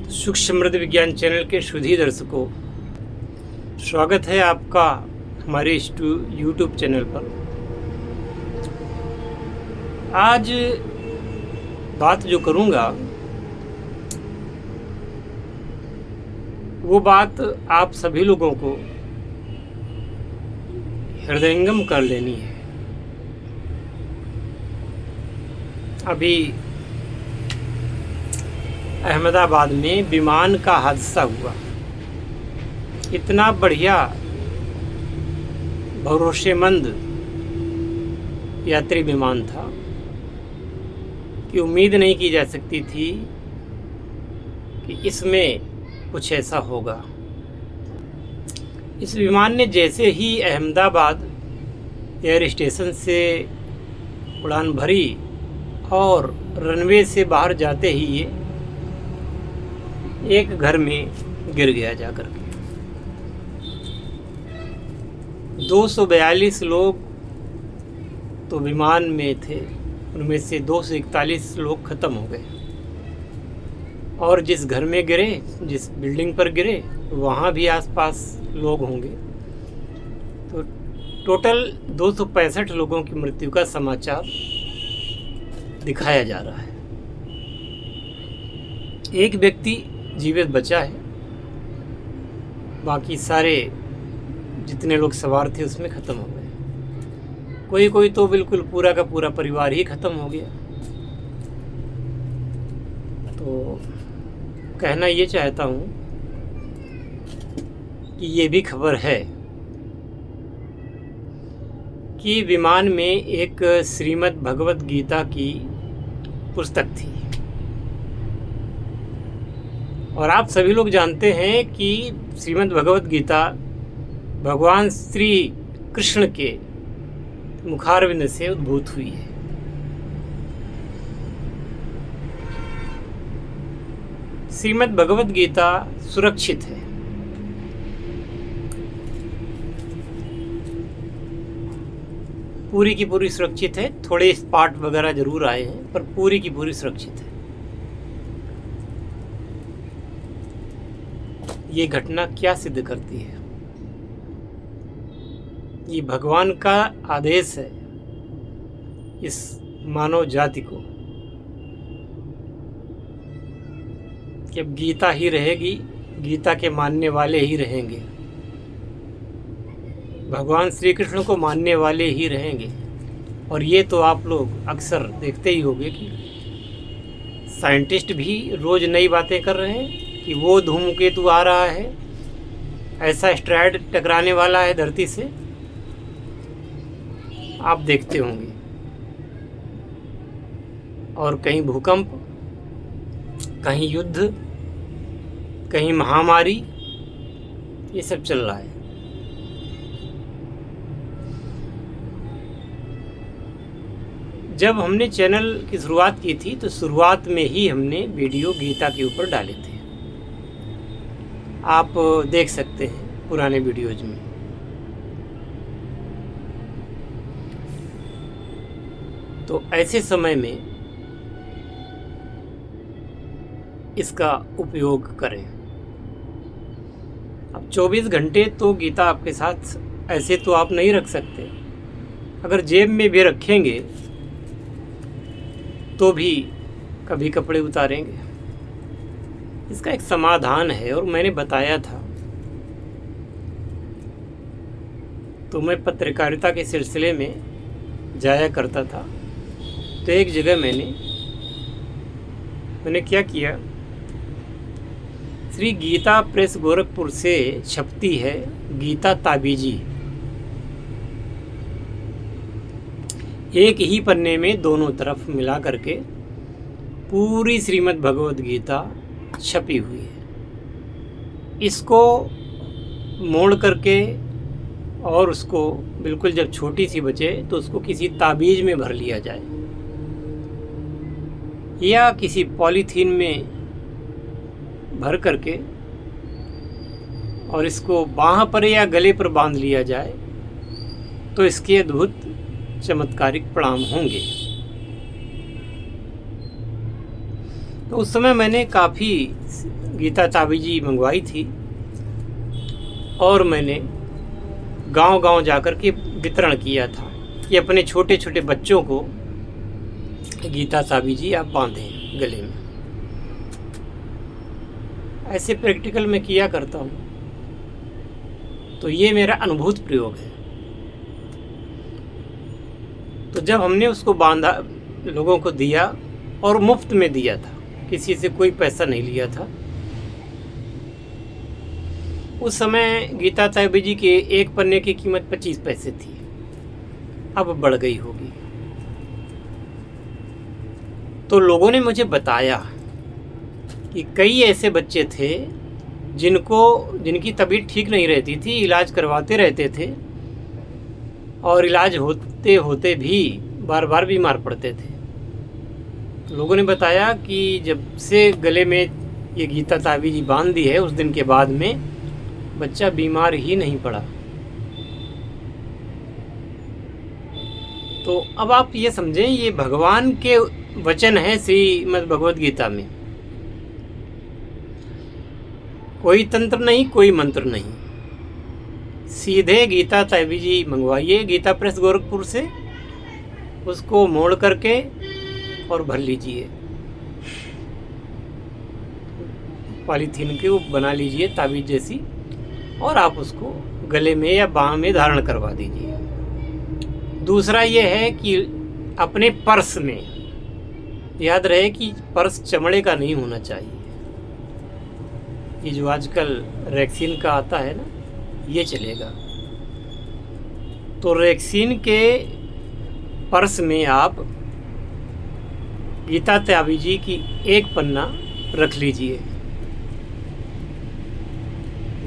सूक्ष्म समृद्ध विज्ञान चैनल के शुद्धी दर्शकों, स्वागत है आपका हमारे इस यूट्यूब चैनल पर। आज बात जो करूँगा वो बात आप सभी लोगों को हृदयंगम कर लेनी है। अभी अहमदाबाद में विमान का हादसा हुआ। इतना बढ़िया भरोसेमंद यात्री विमान था कि उम्मीद नहीं की जा सकती थी कि इसमें कुछ ऐसा होगा। इस विमान ने जैसे ही अहमदाबाद एयर स्टेशन से उड़ान भरी और रनवे से बाहर जाते ही ये एक घर में गिर गया जाकर के। 242 लोग तो विमान में थे, उनमें से 241 लोग ख़त्म हो गए। और जिस घर में गिरे, जिस बिल्डिंग पर गिरे, वहाँ भी आसपास लोग होंगे। तो टोटल 265 लोगों की मृत्यु का समाचार दिखाया जा रहा है। एक व्यक्ति जीवित बचा है, बाकी सारे जितने लोग सवार थे उसमें ख़त्म हो गए। कोई तो बिल्कुल पूरा का पूरा परिवार ही ख़त्म हो गया। तो कहना ये चाहता हूँ कि ये भी खबर है कि विमान में एक श्रीमद् भगवत गीता की पुस्तक थी। और आप सभी लोग जानते हैं कि श्रीमद् भगवत गीता भगवान श्री कृष्ण के मुखारविंद से उद्भूत हुई है। श्रीमद् भगवत गीता सुरक्षित है। पूरी की पूरी सुरक्षित है। थोड़े पार्ट वगैरह जरूर आए हैं, पर पूरी की पूरी सुरक्षित है। ये घटना क्या सिद्ध करती है? ये भगवान का आदेश है इस मानव जाति को कि अब गीता ही रहेगी, गीता के मानने वाले ही रहेंगे, भगवान श्री कृष्ण को मानने वाले ही रहेंगे। और ये तो आप लोग अक्सर देखते ही होंगे कि साइंटिस्ट भी रोज नई बातें कर रहे हैं कि वो धूमकेतु आ रहा है, ऐसा एस्टेरॉयड टकराने वाला है धरती से। आप देखते होंगे। और कहीं भूकंप, कहीं युद्ध, कहीं महामारी, ये सब चल रहा है। जब हमने चैनल की शुरुआत की थी तो शुरुआत में ही हमने वीडियो गीता के ऊपर डाले थे। आप देख सकते हैं पुराने वीडियोज में। तो ऐसे समय में इसका उपयोग करें। अब 24 घंटे तो गीता आपके साथ ऐसे तो आप नहीं रख सकते। अगर जेब में भी रखेंगे तो भी कभी कपड़े उतारेंगे। इसका एक समाधान है और मैंने बताया था। तो मैं पत्रकारिता के सिलसिले में जाया करता था। तो एक जगह मैंने क्या किया, श्री गीता प्रेस गोरखपुर से छपती है गीता ताबीजी। एक ही पन्ने में दोनों तरफ मिला करके पूरी श्रीमद् भगवत गीता छपी हुई है। इसको मोड़ करके और उसको बिल्कुल जब छोटी सी बचे तो उसको किसी ताबीज में भर लिया जाए या किसी पॉलीथीन में भर करके और इसको बाँह पर या गले पर बांध लिया जाए तो इसके अद्भुत चमत्कारिक परिणाम होंगे। तो उस समय मैंने काफ़ी गीता ताबीजी मंगवाई थी और मैंने गांव-गांव जाकर के वितरण किया था कि अपने छोटे छोटे बच्चों को गीता ताबीजी आप बांधें गले में। ऐसे प्रैक्टिकल में किया करता हूँ, तो ये मेरा अनुभूत प्रयोग है। तो जब हमने उसको बांधा, लोगों को दिया और मुफ्त में दिया था, किसी से कोई पैसा नहीं लिया था। उस समय गीता ताबीजी के एक पन्ने की कीमत 25 पैसे थी, अब बढ़ गई होगी। तो लोगों ने मुझे बताया कि कई ऐसे बच्चे थे जिनकी तबीयत ठीक नहीं रहती थी, इलाज करवाते रहते थे और इलाज होते होते भी बार बार बीमार पड़ते थे। तो लोगों ने बताया कि जब से गले में ये गीता ताबीजी बांध दी है, उस दिन के बाद में बच्चा बीमार ही नहीं पड़ा। तो अब आप ये समझें, ये भगवान के वचन है श्रीमद् भगवद गीता में। कोई तंत्र नहीं, कोई मंत्र नहीं, सीधे गीता ताबीजी मंगवाइए गीता प्रेस गोरखपुर से, उसको मोड़ करके और भर लीजिए, पॉलीथीन के वो बना लीजिए ताबीज जैसी, और आप उसको गले में या बाह में धारण करवा दीजिए। दूसरा ये है कि अपने पर्स में, याद रहे कि पर्स चमड़े का नहीं होना चाहिए। ये जो आजकल रेक्सीन का आता है ना, ये चलेगा। तो रेक्सीन के पर्स में आप गीता ताबीजी की एक पन्ना रख लीजिए।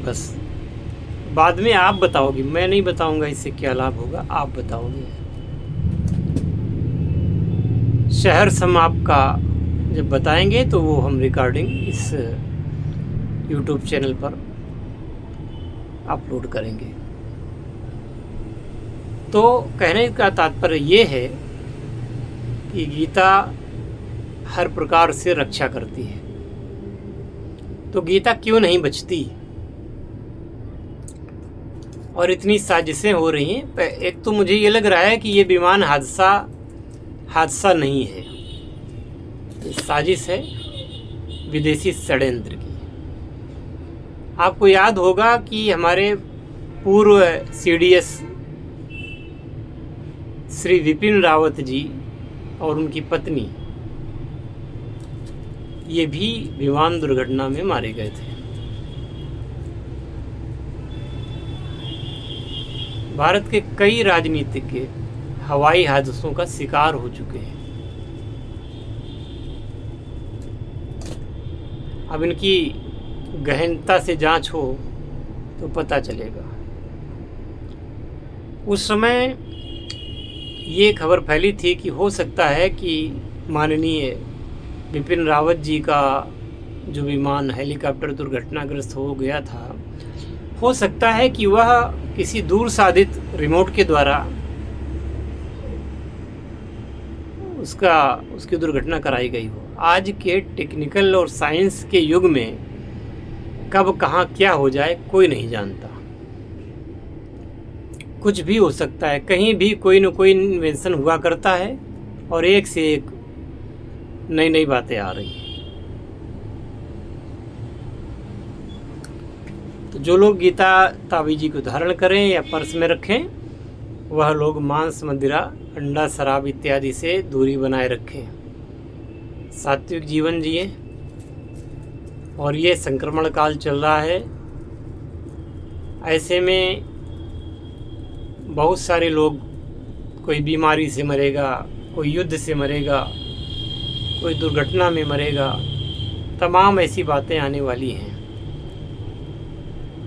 बस बाद में आप बताओगे, मैं नहीं बताऊंगा इससे क्या लाभ होगा, आप बताओगे। शहर सम आपका जब बताएंगे तो वो हम रिकॉर्डिंग इस YouTube चैनल पर अपलोड करेंगे। तो कहने का तात्पर्य ये है कि गीता हर प्रकार से रक्षा करती है। तो गीता क्यों नहीं बचती और इतनी साजिशें हो रही हैं? एक तो मुझे ये लग रहा है कि ये विमान हादसा नहीं है, ये साजिश है विदेशी षड्यंत्र की। आपको याद होगा कि हमारे पूर्व CDS श्री विपिन रावत जी और उनकी पत्नी ये भी विमान दुर्घटना में मारे गए थे। भारत के कई राजनीतिज्ञ हवाई हादसों का शिकार हो चुके हैं। अब इनकी गहनता से जांच हो तो पता चलेगा। उस समय ये खबर फैली थी कि हो सकता है कि माननीय विपिन रावत जी का जो विमान हेलीकॉप्टर दुर्घटनाग्रस्त हो गया था, हो सकता है कि वह किसी दूर साधित रिमोट के द्वारा उसकी दुर्घटना कराई गई हो। आज के टेक्निकल और साइंस के युग में कब कहाँ क्या हो जाए कोई नहीं जानता। कुछ भी हो सकता है, कहीं भी कोई न कोई इन्वेंशन हुआ करता है और एक से एक नई नई बातें आ रही हैं। तो जो लोग गीता ताबीजी को धारण करें या पर्स में रखें, वह लोग मांस, मदिरा, अंडा, शराब इत्यादि से दूरी बनाए रखें, सात्विक जीवन जिए। और ये संक्रमण काल चल रहा है, ऐसे में बहुत सारे लोग, कोई बीमारी से मरेगा, कोई युद्ध से मरेगा, कोई दुर्घटना में मरेगा, तमाम ऐसी बातें आने वाली हैं।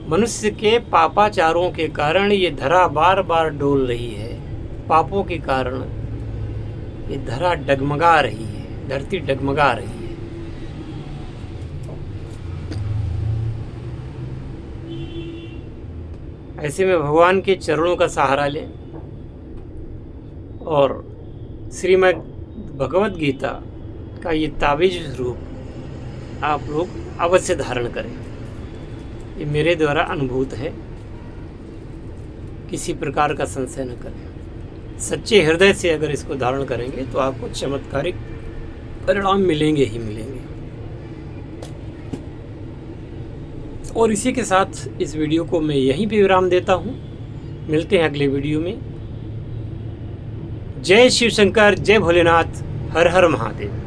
मनुष्य के पापाचारों के कारण ये धरा बार बार डोल रही है। पापों के कारण ये धरा डगमगा रही है, धरती डगमगा रही है। ऐसे में भगवान के चरणों का सहारा लें और श्रीमद् भगवद गीता का ये ताबीज रूप आप लोग अवश्य धारण करें। ये मेरे द्वारा अनुभूत है, किसी प्रकार का संशय न करें। सच्चे हृदय से अगर इसको धारण करेंगे तो आपको चमत्कारिक परिणाम मिलेंगे ही मिलेंगे। और इसी के साथ इस वीडियो को मैं यहीं पे विराम देता हूँ। मिलते हैं अगले वीडियो में। जय शिव शंकर, जय भोलेनाथ, हर हर महादेव।